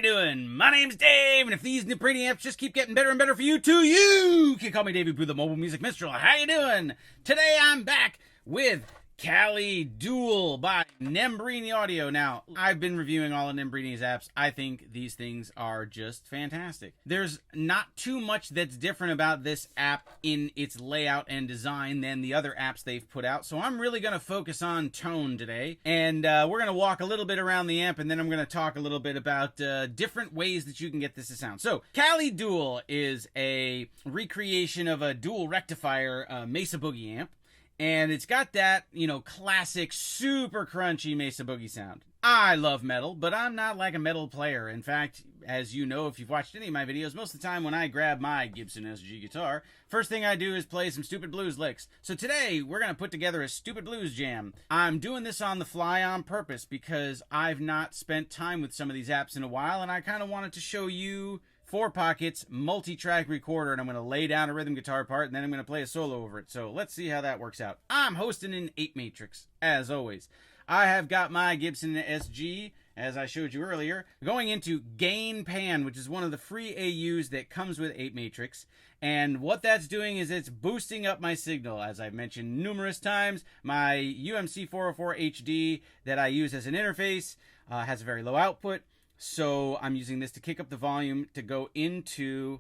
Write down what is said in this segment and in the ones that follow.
doing? My name's Dave, and if these Nembrini amps just keep getting better and better for you too, you can call me Daveypoo, the mobile music minstrel. How you doing? Today I'm back with Cali Duel by Nembrini Audio. Now, I've been reviewing all of Nembrini's apps. I think these things are just fantastic. There's not too much that's different about this app in its layout and design than the other apps they've put out, so I'm really going to focus on tone today, and we're going to walk a little bit around the amp, and then I'm going to talk a little bit about different ways that you can get this to sound. So, Cali Duel is a recreation of a dual rectifier MESA-Boogie amp. And it's got that, classic, super crunchy MESA-Boogie sound. I love metal, but I'm not like a metal player. In fact, as you know, if you've watched any of my videos, most of the time when I grab my Gibson SG guitar, first thing I do is play some stupid blues licks. So today, we're going to put together a stupid blues jam. I'm doing this on the fly on purpose because I've not spent time with some of these apps in a while, and I kind of wanted to show you 4 pockets, multi-track recorder, and I'm going to lay down a rhythm guitar part, and then I'm going to play a solo over it. So let's see how that works out. I'm hosting in 8 Matrix, as always. I have got my Gibson SG, as I showed you earlier, going into Gain Pan, which is one of the free AUs that comes with 8 Matrix. And what that's doing is it's boosting up my signal. As I've mentioned numerous times, my UMC 404 HD that I use as an interface has a very low output. So I'm using this to kick up the volume to go into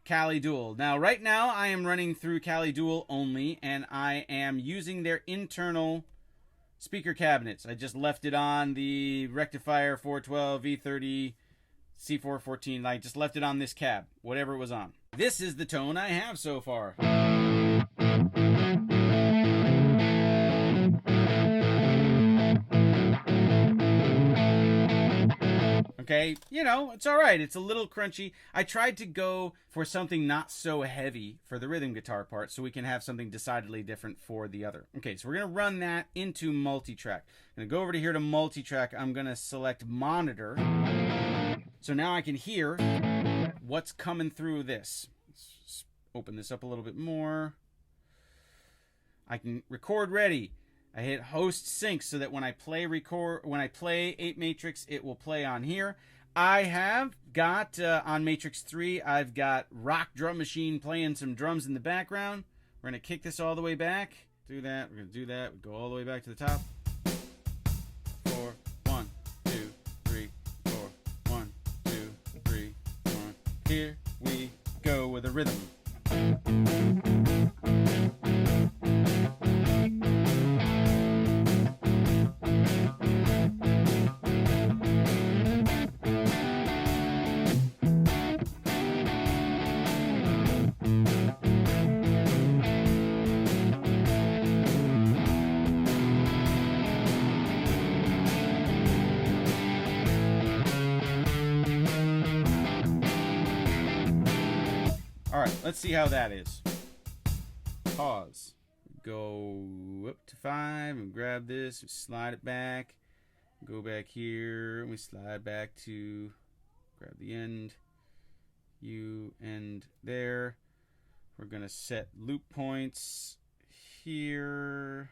Cali Duel. Now, right now, I am running through Cali Duel only, and I am using their internal speaker cabinets. I just left it on the Rectifier 412 V30 C414. I just left it on this cab, whatever it was on. This is the tone I have so far. Okay, it's all right. It's a little crunchy. I tried to go for something not so heavy for the rhythm guitar part so we can have something decidedly different for the other. Okay, so we're going to run that into multi-track. I'm going to go over to here to multi-track. I'm going to select monitor. So now I can hear what's coming through this. Let's open this up a little bit more. I can record ready. I hit host sync so that when I play 8 Matrix, it will play on here. I have got, on Matrix 3, I've got Rock Drum Machine playing some drums in the background. We're going to kick this all the way back. Do that. We're going to do that. We go all the way back to the top. 4, 1, 2, 3, 4, 1, 2, 3, 1. Here we go with a rhythm. Alright, let's see how that is. Pause. Go up to 5 and grab this, slide it back, go back here, and we slide back to grab the end, end there. We're going to set loop points here,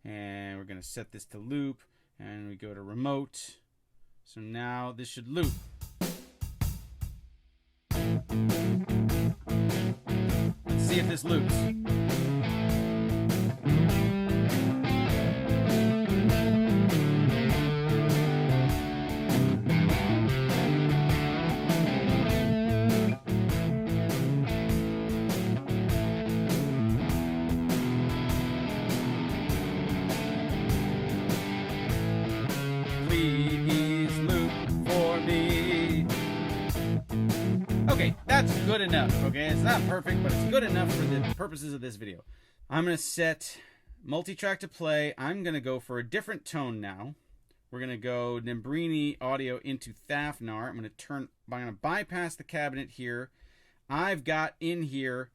and we're going to set this to loop, and we go to remote. So now this should loop. Let's see if this loops. Please loop for me. Okay, that's good enough, okay? It's not perfect, but it's good enough for the purposes of this video. I'm going to set multi-track to play. I'm going to go for a different tone now. We're going to go Nembrini Audio into Thafnar. I'm going to bypass the cabinet here. I've got in here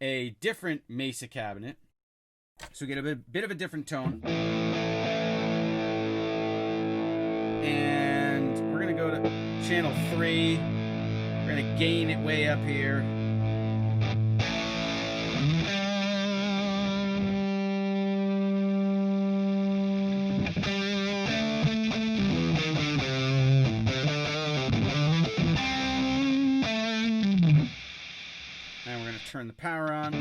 a different Mesa cabinet. So we get a bit of a different tone. And we're going to go to channel 3. We're going to gain it way up here. we're going to turn the power on.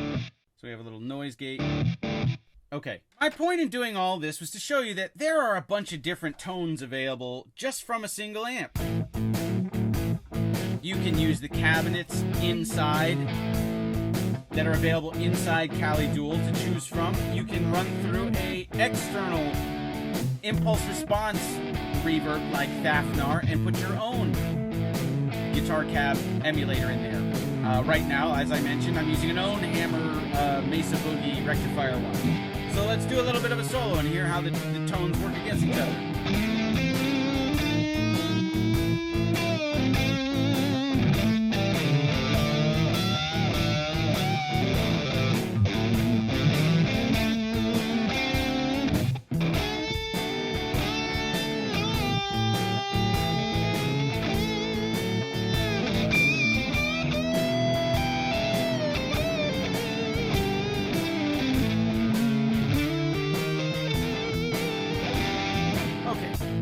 So we have a little noise gate. Okay, my point in doing all this was to show you that there are a bunch of different tones available just from a single amp. You can use the cabinets inside that are available inside Cali Dual to choose from. You can run through a external impulse response reverb like Thafnar and put your own guitar cab emulator in there. Right now, as I mentioned, I'm using an own Hammer MESA-Boogie rectifier one. So let's do a little bit of a solo and hear how the tones work against each other.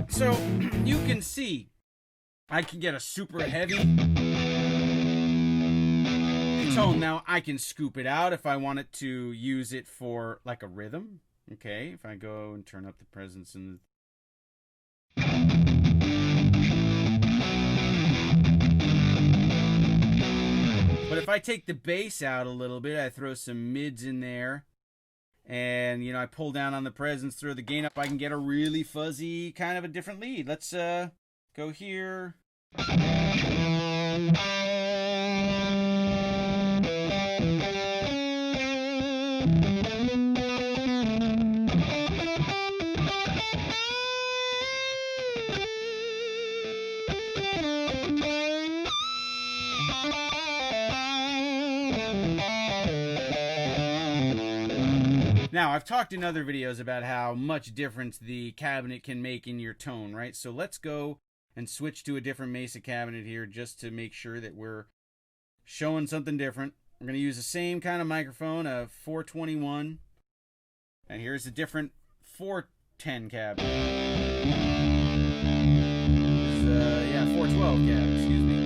So you can see I can get a super heavy tone. Now I can scoop it out if I wanted to use it for like a rhythm. Okay, if I go and turn up the presence and but if I take the bass out a little bit, I throw some mids in there. And, you know, I pull down on the presence, throw the gain up, I can get a really fuzzy kind of a different lead. Let's go here. Now, I've talked in other videos about how much difference the cabinet can make in your tone, right? So let's go and switch to a different Mesa cabinet here just to make sure that we're showing something different. We're going to use the same kind of microphone, a 421. And here's a different 410 cabinet. Yeah, 412 cabinet, excuse me.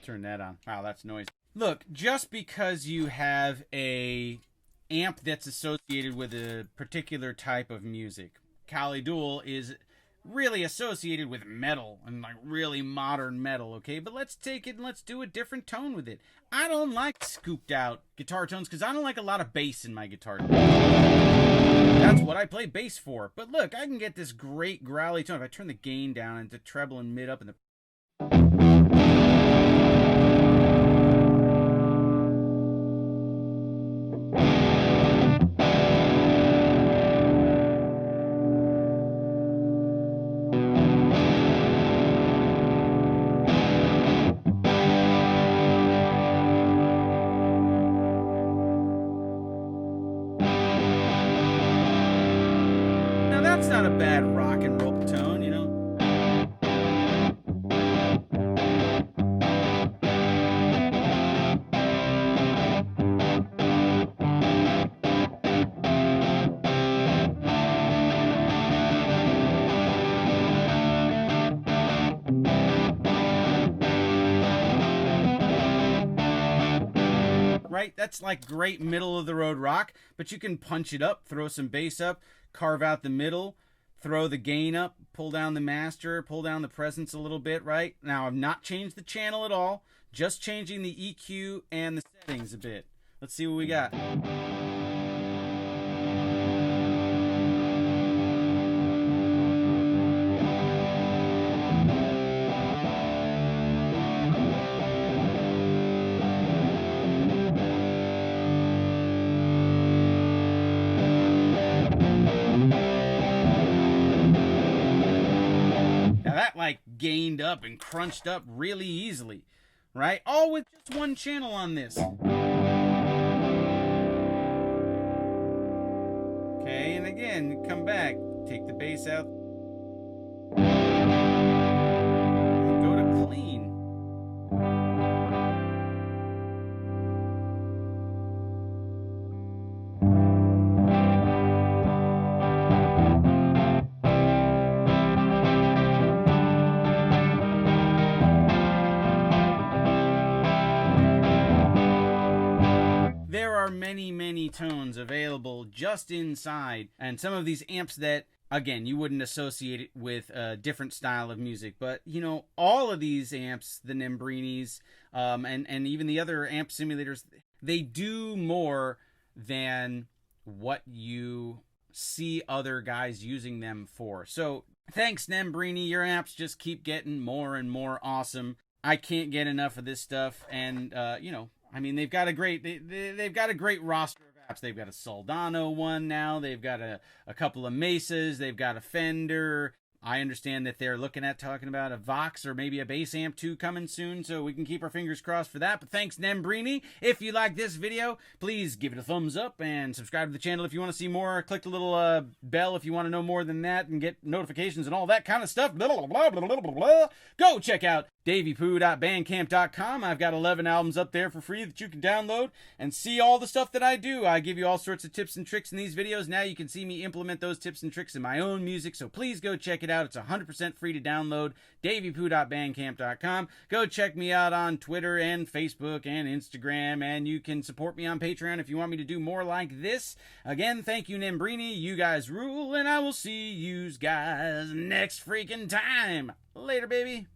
Turn that on. Wow, that's noisy. Look, just because you have a amp that's associated with a particular type of music, Cali Dual is really associated with metal and like really modern metal, okay? But let's take it and let's do a different tone with it. I don't like scooped out guitar tones because I don't like a lot of bass in my guitar. That's what I play bass for. But look, I can get this great growly tone if I turn the gain down into treble and mid up and the that's not a bad rock and roll tone, you know? Right? That's like great middle of the road rock, but you can punch it up, throw some bass up, carve out the middle, throw the gain up, pull down the master, pull down the presence a little bit, right? Now, I've not changed the channel at all, just changing the EQ and the settings a bit. Let's see what we got. Like gained up and crunched up really easily, right? All with just one channel on this. Okay, and again, come back, take the bass out, go to clean. There are many tones available just inside, and some of these amps that, again, you wouldn't associate it with a different style of music, but you know, all of these amps, the Nembrinis, and even the other amp simulators, they do more than what you see other guys using them for. So thanks, Nembrini. Your amps just keep getting more and more awesome. I can't get enough of this stuff, and you know, I mean, they've got a great they've got a great roster of apps. They've got a Soldano one now. They've got a couple of Mesas. They've got a Fender. I understand that they're looking at talking about a Vox or maybe a bass amp too coming soon, so we can keep our fingers crossed for that. But thanks, Nembrini. If you like this video, please give it a thumbs up and subscribe to the channel if you want to see more. Click the little bell if you want to know more than that and get notifications and all that kind of stuff. Blah, blah, blah, blah, blah, blah, blah. Go check out Daveypoo.bandcamp.com. I've got 11 albums up there for free that you can download and see all the stuff that I do. I give you all sorts of tips and tricks in these videos. Now you can see me implement those tips and tricks in my own music, so please go check it out. It's 100% free to download. Daveypoo.bandcamp.com. Go check me out on Twitter and Facebook and Instagram, and you can support me on Patreon if you want me to do more like this. Again, thank you, Nembrini. You guys rule, and I will see you guys next freaking time. Later, baby.